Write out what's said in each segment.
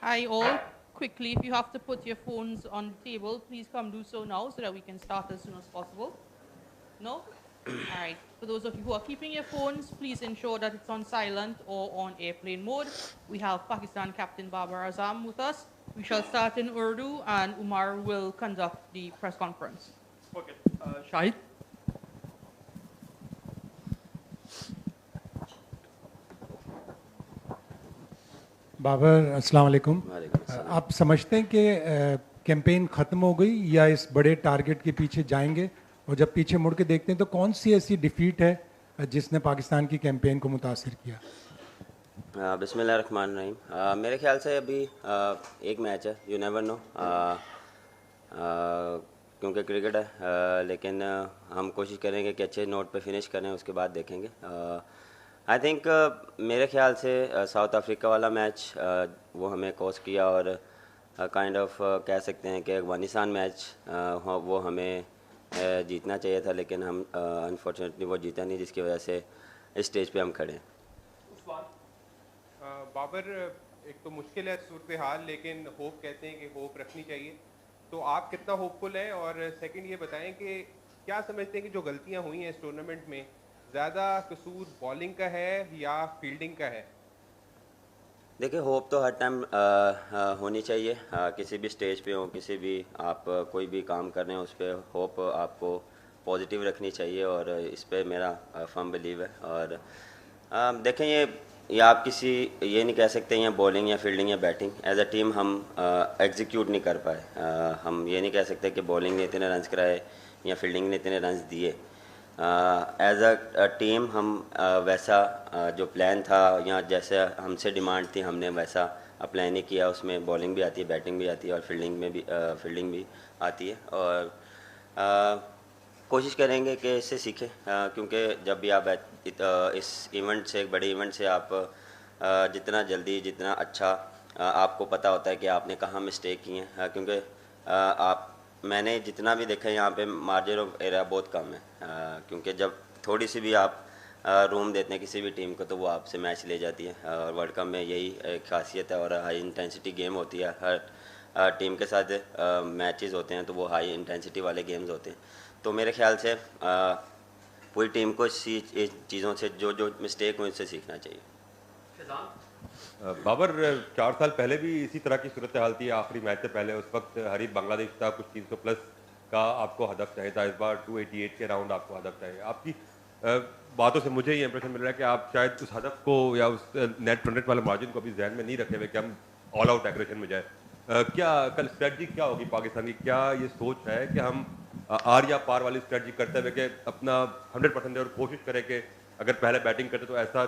Hi all. Quickly, if you have to put your phones on the table, please come do so now so that we can start as soon as possible. No? All right. For those of you who are keeping your phones, please ensure that it's on silent or on airplane mode. We have Pakistan Captain Babar Azam with us. We shall start in Urdu and Umar will conduct the press conference. Okay. Shahid. Babar अस्सलाम वालेकुम। वालेकुम अस्सलाम। आप समझते हैं कि campaign ख़त्म हो गई या इस बड़े टारगेट के पीछे जाएंगे? और जब पीछे मुड़ के देखते हैं तो कौन सी ऐसी डिफीट है जिसने पाकिस्तान की कैंपेन को मुतासिर किया? बिस्मिल्लाहिर्रहमानिर्रहीम। मेरे ख्याल से अभी एक मैच है, यू नेवर नो, क्योंकि क्रिकेट है, लेकिन हम कोशिश करेंगे कि अच्छे नोट पे फिनिश करें, उसके बाद देखेंगे। आई थिंक मेरे ख्याल से साउथ अफ्रीका वाला मैच वो हमें कोस किया और काइंड ऑफ कह सकते हैं कि अफगानिस्तान मैच वो हमें जीतना चाहिए था, लेकिन हम अनफॉर्चुनेटली वो जीता नहीं, जिसकी वजह से इस स्टेज पे हम खड़े हैं। बाबर, एक तो मुश्किल है सूरत हाल, लेकिन होप कहते हैं कि होप रखनी चाहिए। तो आप कितना होपफुल हैं? और सेकंड ये बताएं कि क्या समझते हैं कि जो गलतियां हुई हैं इस टूर्नामेंट में, ज़्यादा कसूर बॉलिंग का है या फील्डिंग का है? देखिए, होप तो हर टाइम होनी चाहिए, किसी भी स्टेज पे हो, किसी भी आप कोई भी काम कर रहे हैं, उस पर होप आपको पॉजिटिव रखनी चाहिए और इस पे मेरा फर्म बिलीव है। और देखें, ये आप किसी ये नहीं कह सकते हैं बॉलिंग या फील्डिंग या बैटिंग, एज अ टीम हम एग्जीक्यूट नहीं कर पाए। हम ये नहीं कह सकते कि बॉलिंग ने इतने रन्स कराए या फील्डिंग ने इतने रन्स दिए। एज अ टीम हम वैसा जो प्लान था या जैसे हमसे डिमांड थी, हमने वैसा प्लान नहीं किया। उसमें बॉलिंग भी आती है, बैटिंग भी आती है और फील्डिंग भी आती है। और कोशिश करेंगे कि इससे सीखें, क्योंकि जब भी आप इस इवेंट से, एक बड़े इवेंट से आप जितना जल्दी, जितना अच्छा आपको पता होता है कि आपने कहाँ मिस्टेक की हैं, क्योंकि आप मैंने जितना भी देखा है यहाँ पे मार्जिन ऑफ एरर बहुत कम है, क्योंकि जब थोड़ी सी भी आप रूम देते हैं किसी भी टीम को तो वो आपसे मैच ले जाती है। और वर्ल्ड कप में यही एक खासियत है और हाई इंटेंसिटी गेम होती है। हर टीम के साथ मैचेस होते हैं तो वो हाई इंटेंसिटी वाले गेम्स होते हैं। तो मेरे ख्याल से पूरी टीम को इस चीज़ों से जो मिस्टेक हुई उससे सीखना चाहिए। बाबर, 4 साल पहले भी इसी तरह की सूरत हाल थी। आखिरी मैच से पहले उस वक्त हरीफ बांग्लादेश था, कुछ 300 प्लस का आपको हदफ चाहिए था। इस बार 288 के राउंड आपको हदफ चाहिए। आपकी बातों से मुझे ये इंप्रेशन मिल रहा है कि आप शायद उस हदफ को या उस नेट रन रेट वाले मार्जिन को अभी जहन में नहीं रखे हुए कि हम ऑल आउट एग्रेशन में जाए। क्या कल स्ट्रेटजी क्या होगी पाकिस्तान की? क्या ये सोच है कि हम आर या पार वाली स्ट्रेटजी करते हुए कि अपना 100% और कोशिश करें कि अगर पहले बैटिंग करते तो ऐसा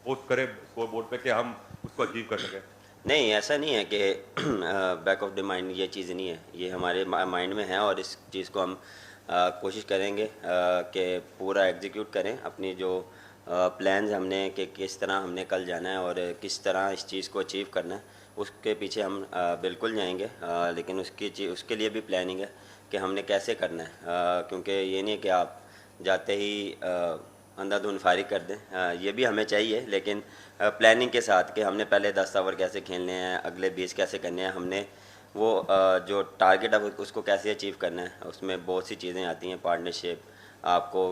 पोस्ट करें स्कोर बोर्ड पे कि हम उसको अचीव कर सकें? नहीं, ऐसा नहीं है कि बैक ऑफ द माइंड ये चीज़ नहीं है, ये हमारे माइंड में है और इस चीज़ को हम कोशिश करेंगे कि पूरा एग्जीक्यूट करें अपनी जो प्लान्स हमने कि किस तरह हमने कल जाना है और किस तरह इस चीज़ को अचीव करना है, उसके पीछे हम बिल्कुल जाएंगे। लेकिन उसके लिए भी प्लानिंग है कि हमने कैसे करना है, क्योंकि ये नहीं कि आप जाते ही अंधाधुंध फारिग कर दें। ये भी हमें चाहिए, लेकिन प्लानिंग के साथ कि हमने पहले 10 ओवर कैसे खेलने हैं, अगले 20 कैसे करने हैं, हमने वो जो टारगेट है उसको कैसे अचीव करना है। उसमें बहुत सी चीज़ें आती हैं, पार्टनरशिप, आपको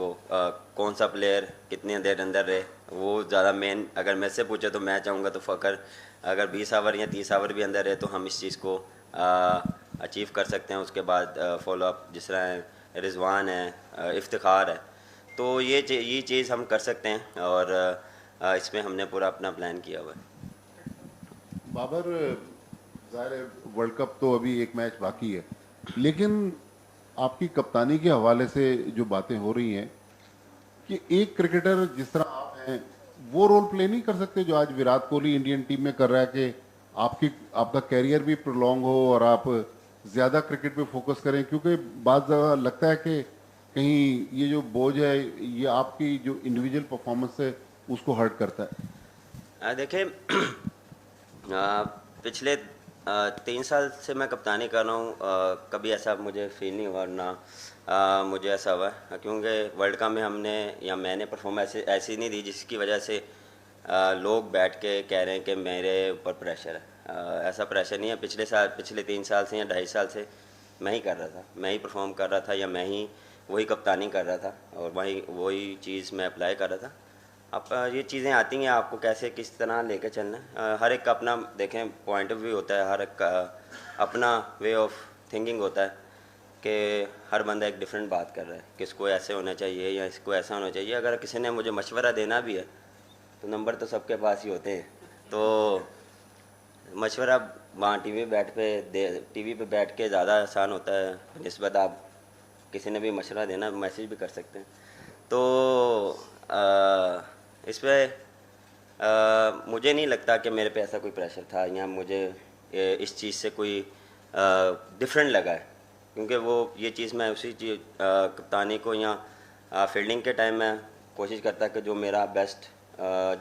कौन सा प्लेयर कितने देर अंदर रहे, वो ज़्यादा मेन। अगर मेरे से पूछे तो मैं चाहूँगा तो फ़कर अगर 20 ओवर या 30 ओवर भी अंदर रहे तो हम इस चीज़ को अचीव कर सकते हैं। उसके बाद फॉलोअप जिस तरह रिजवान है, इफ्तिखार है, तो ये चीज़ हम कर सकते हैं और इसमें हमने पूरा अपना प्लान किया हुआ है। बाबर, ज़ाहिर है वर्ल्ड कप तो अभी एक मैच बाकी है, लेकिन आपकी कप्तानी के हवाले से जो बातें हो रही हैं कि एक क्रिकेटर जिस तरह आप हैं वो रोल प्ले नहीं कर सकते जो आज विराट कोहली इंडियन टीम में कर रहा है, कि आपका कैरियर भी प्रोलॉन्ग हो और आप ज़्यादा क्रिकेट पे फोकस करें, क्योंकि बात लगता है कि कहीं ये जो बोझ है ये आपकी जो इंडिविजुअल परफॉर्मेंस है उसको हर्ट करता है। देखिए, पिछले 3 साल से मैं कप्तानी कर रहा हूँ, कभी ऐसा मुझे फील नहीं हुआ ना मुझे ऐसा हुआ, क्योंकि वर्ल्ड कप में हमने या मैंने परफॉर्मेंस ऐसी नहीं दी जिसकी वजह से लोग बैठ के कह रहे हैं कि मेरे ऊपर प्रेशर है। ऐसा प्रेशर नहीं है। पिछले 3 साल से या 2.5 साल से मैं ही कर रहा था, मैं ही परफॉर्म कर रहा था, या मैं ही वही कप्तानी कर रहा था और वही चीज़ मैं अप्लाई कर रहा था। अब ये चीज़ें आती हैं, आपको कैसे किस तरह लेके चलना है। हर एक का अपना देखें पॉइंट ऑफ व्यू होता है, हर एक का अपना वे ऑफ थिंकिंग होता है कि हर बंदा एक डिफरेंट बात कर रहा है, किसको ऐसे होना चाहिए या इसको ऐसा होना चाहिए। अगर किसी ने मुझे मशवरा देना भी है तो नंबर तो सबके पास ही होते हैं, तो मशवरा वहाँ टीवी पे बैठ के ज़्यादा आसान होता है निस्बत आप किसी ने भी मशवरा देना, मैसेज भी कर सकते हैं। तो इस पर मुझे नहीं लगता कि मेरे पे ऐसा कोई प्रेशर था या मुझे इस चीज़ से कोई डिफरेंट लगा है, क्योंकि वो ये चीज़ मैं उसी चीज़ कप्तानी को या फील्डिंग के टाइम में कोशिश करता कि जो मेरा बेस्ट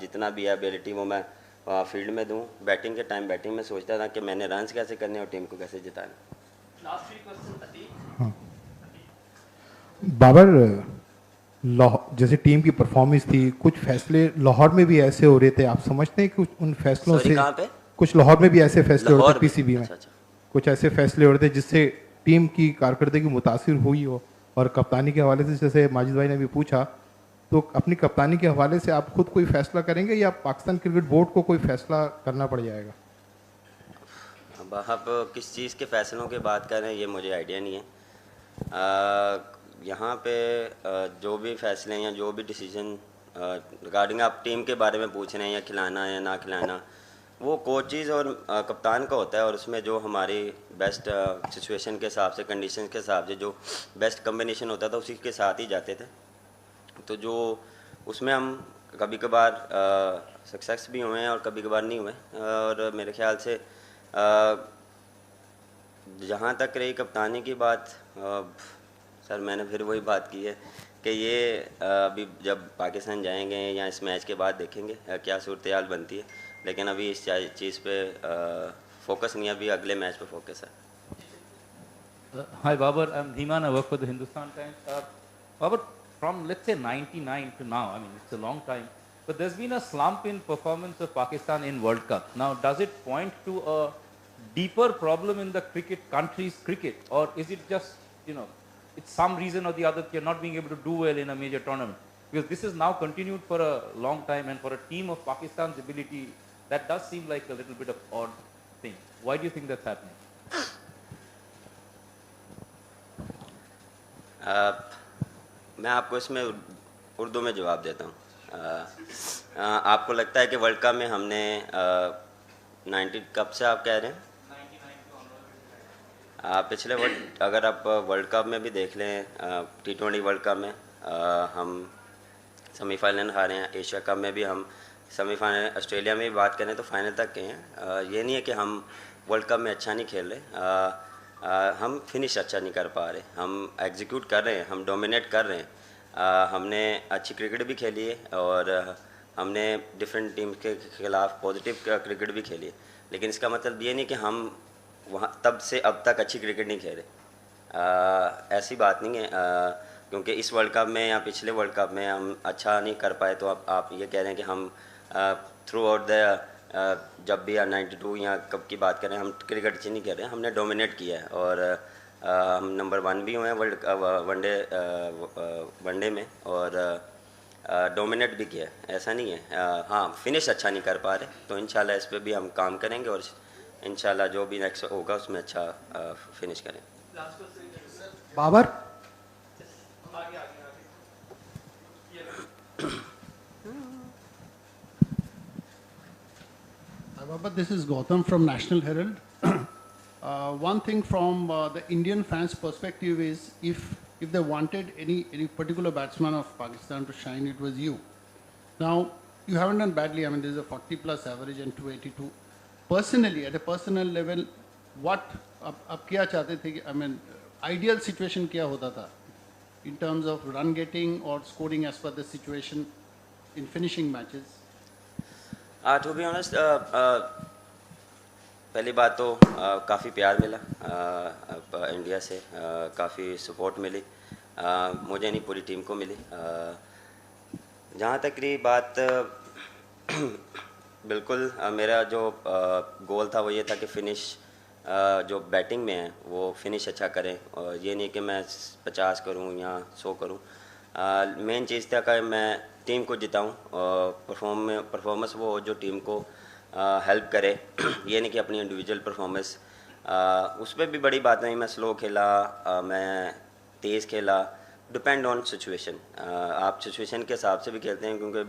जितना भी है एबिलिटी वो मैं फील्ड में दूं। बैटिंग के टाइम बैटिंग में सोचता था कि मैंने रन्स कैसे करने और टीम को कैसे जिताना। बाबर, जैसे टीम की परफॉर्मेंस थी, कुछ फैसले लाहौर में भी ऐसे हो रहे थे, आप समझते हैं कि उन फैसलों से कहाँ पे? कुछ लाहौर में भी ऐसे फैसले हो रहे थे पीसीबी में? अच्छा। कुछ ऐसे फैसले हो रहे थे जिससे टीम की कारकर्दगी मुतासिर हुई हो? और कप्तानी के हवाले से जैसे माजिद भाई ने भी पूछा, तो अपनी कप्तानी के हवाले से आप खुद कोई फैसला करेंगे या पाकिस्तान क्रिकेट बोर्ड को कोई फैसला करना पड़ जाएगा? अब आप किस चीज़ के फ़ैसलों की बात कर रहे हैं ये मुझे आइडिया नहीं है। यहाँ पे जो भी फैसले हैं या जो भी डिसीजन रिगार्डिंग आप टीम के बारे में पूछ रहे हैं या खिलाना है या ना खिलाना, वो कोचेज़ और कप्तान का होता है, और उसमें जो हमारी बेस्ट सिचुएशन के हिसाब से, कंडीशन के हिसाब से जो बेस्ट कम्बिनेशन होता था उसी के साथ ही जाते थे। तो जो उसमें हम कभी कभार सक्सेस भी हुए हैं और कभी कभार नहीं हुए। और मेरे ख्याल से जहाँ तक रही कप्तानी की बात, सर मैंने फिर वही बात की है कि ये अभी जब पाकिस्तान जाएंगे या इस मैच के बाद देखेंगे क्या सूरत हाल बनती है, लेकिन अभी इस चीज़ पे फोकस नहीं है, अभी अगले मैच पे फोकस है। Hi Babar, I'm Dhiman, I work for the Hindustan Times. Babar, from let's say 99 to now, I mean it's a long time, but there's been a slump in performance of Pakistan in World Cup. Now does it point to a deeper problem in the country's cricket, or is it just, it's some reason or the other that you're not being able to do well in a major tournament? Because this is now continued for a long time, and for a team of Pakistan's ability, that does seem like a little bit of odd thing. Why do you think that's happening? मैं आपको इसमें उर्दू में जवाब देता हूँ। आपको लगता है कि वर्ल्ड कप में हमने 90 कब से आप कह रहे हैं? पिछले अगर आप वर्ल्ड कप में भी देख लें, T20 वर्ल्ड कप में हम सेमीफाइनल हारे हैं, एशिया कप में भी हम सेमीफाइनल, ऑस्ट्रेलिया में भी बात करें तो फाइनल तक गए हैं। ये नहीं है कि हम वर्ल्ड कप में अच्छा नहीं खेल रहे, हम फिनिश अच्छा नहीं कर पा रहे, हम एग्जीक्यूट कर रहे हैं, हम डोमिनेट कर रहे हैं। हमने अच्छी क्रिकेट भी खेली है और हमने डिफरेंट टीम के खिलाफ पॉजिटिव क्रिकेट भी खेली है, लेकिन इसका मतलब ये नहीं कि हम वहाँ तब से अब तक अच्छी क्रिकेट नहीं खेले। ऐसी बात नहीं है, क्योंकि इस वर्ल्ड कप में या पिछले वर्ल्ड कप में हम अच्छा नहीं कर पाए तो आप ये कह रहे हैं कि हम थ्रू आउट द जब भी 92 या कब की बात करें हम क्रिकेट अच्छी नहीं कर रहे हैं, हमने डोमिनेट किया है और हम नंबर 1 भी हुए हैं वनडे में और डोमिनेट भी किया है, ऐसा नहीं है। हाँ, फिनिश अच्छा नहीं कर पा रहे, तो इंशाल्लाह इस पर भी हम काम करेंगे और इंशाल्लाह जो भी नेक्स्ट होगा उसमें अच्छा फिनिश करें। Babar, Baba, this is Gautam from National Herald. One thing from the Indian fans' perspective is if they wanted any particular batsman of Pakistan to shine, it was you. Now, you haven't done badly. I mean, there's a 40+ average and 282. Personally, at a personal level, what आप क्या चाहते थे कि, I mean, ideal situation क्या होता था in terms of run getting or scoring as per the situation in finishing matches? To be honest, पहली बात तो काफ़ी प्यार मिला इंडिया से, काफ़ी सपोर्ट मिली, मुझे नहीं पूरी टीम को मिली। जहाँ तक रही बात बिल्कुल मेरा जो गोल था वो ये था कि फिनिश जो बैटिंग में है वो फिनिश अच्छा करें, और ये नहीं कि मैं 50 करूं या 100 करूं। मेन चीज़ था कि मैं टीम को जिताऊं और परफॉर्मेंस वो हो जो टीम को हेल्प करे। ये नहीं कि अपनी इंडिविजुअल परफॉर्मेंस, उस पर भी बड़ी बात नहीं, मैं स्लो खेला, मैं तेज़ खेला, डिपेंड ऑन सिचुएशन। आप सिचुएशन के हिसाब से भी खेलते हैं, क्योंकि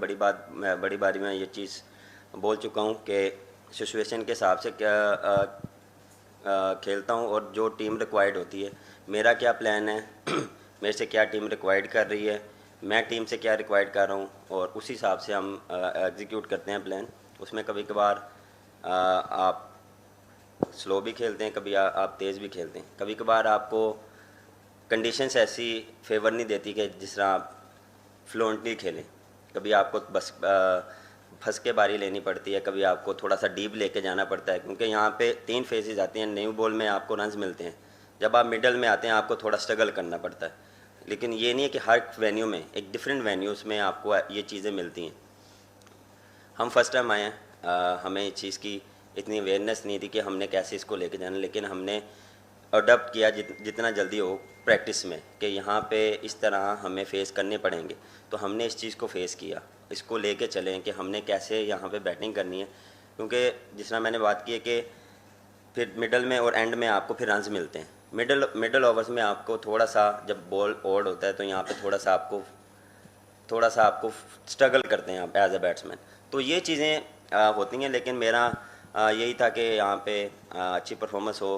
बड़ी बारी में ये चीज़ बोल चुका हूँ कि सिचुएशन के हिसाब से क्या खेलता हूँ और जो टीम रिक्वायर्ड होती है, मेरा क्या प्लान है, मेरे से क्या टीम रिक्वायर्ड कर रही है, मैं टीम से क्या रिक्वायर्ड कर रहा हूँ, और उस हिसाब से हम एग्जीक्यूट करते हैं प्लान। उसमें कभी कभार आप स्लो भी खेलते हैं, कभी आप तेज़ भी खेलते हैं, कभी कभार आपको कंडीशंस ऐसी फेवर नहीं देती कि जिस तरह आप फ्लुएंटली खेलें। कभी आपको बस फंस के बारी लेनी पड़ती है, कभी आपको थोड़ा सा डीप लेके जाना पड़ता है, क्योंकि यहाँ पे 3 फेजेस आती हैं। न्यू बॉल में आपको रन्स मिलते हैं, जब आप मिडल में आते हैं आपको थोड़ा स्ट्रगल करना पड़ता है। लेकिन ये नहीं है कि हर वेन्यू में, एक डिफरेंट वेन्यूज़ में आपको ये चीज़ें मिलती हैं। हम फर्स्ट टाइम आए हैं, हमें इस चीज़ की इतनी अवेयरनेस नहीं थी कि हमने कैसे इसको लेके जाना, लेकिन हमने अडॉप्ट किया जितना जल्दी हो प्रैक्टिस में कि यहाँ पे इस तरह हमें फेस करने पड़ेंगे, तो हमने इस चीज़ को फेस किया, इसको लेके चलें कि हमने कैसे यहाँ पे बैटिंग करनी है। क्योंकि जिस तरह मैंने बात की है कि फिर मिडल में और एंड में आपको फिर रन्स मिलते हैं। मिडल ओवर्स में आपको थोड़ा सा, जब बॉल ओड होता है तो यहाँ पे थोड़ा सा आपको स्ट्रगल करते हैं आप एज अ बैट्समैन। तो ये चीज़ें होती हैं, लेकिन मेरा यही था कि यहाँ पे अच्छी परफॉर्मेंस हो।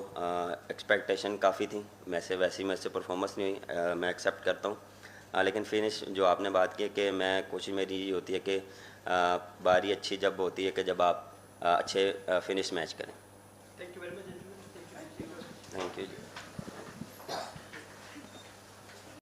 एक्सपेक्टेशन काफ़ी थी, वैसी मेरे से परफॉर्मेंस नहीं हुई, मैं एक्सेप्ट करता हूँ। लेकिन फिनिश जो आपने बात की कि मैं कोशिश मेरी ये होती है कि बारी अच्छी जब होती है कि जब आप अच्छे फिनिश मैच करें। Thank you very much. Thank you.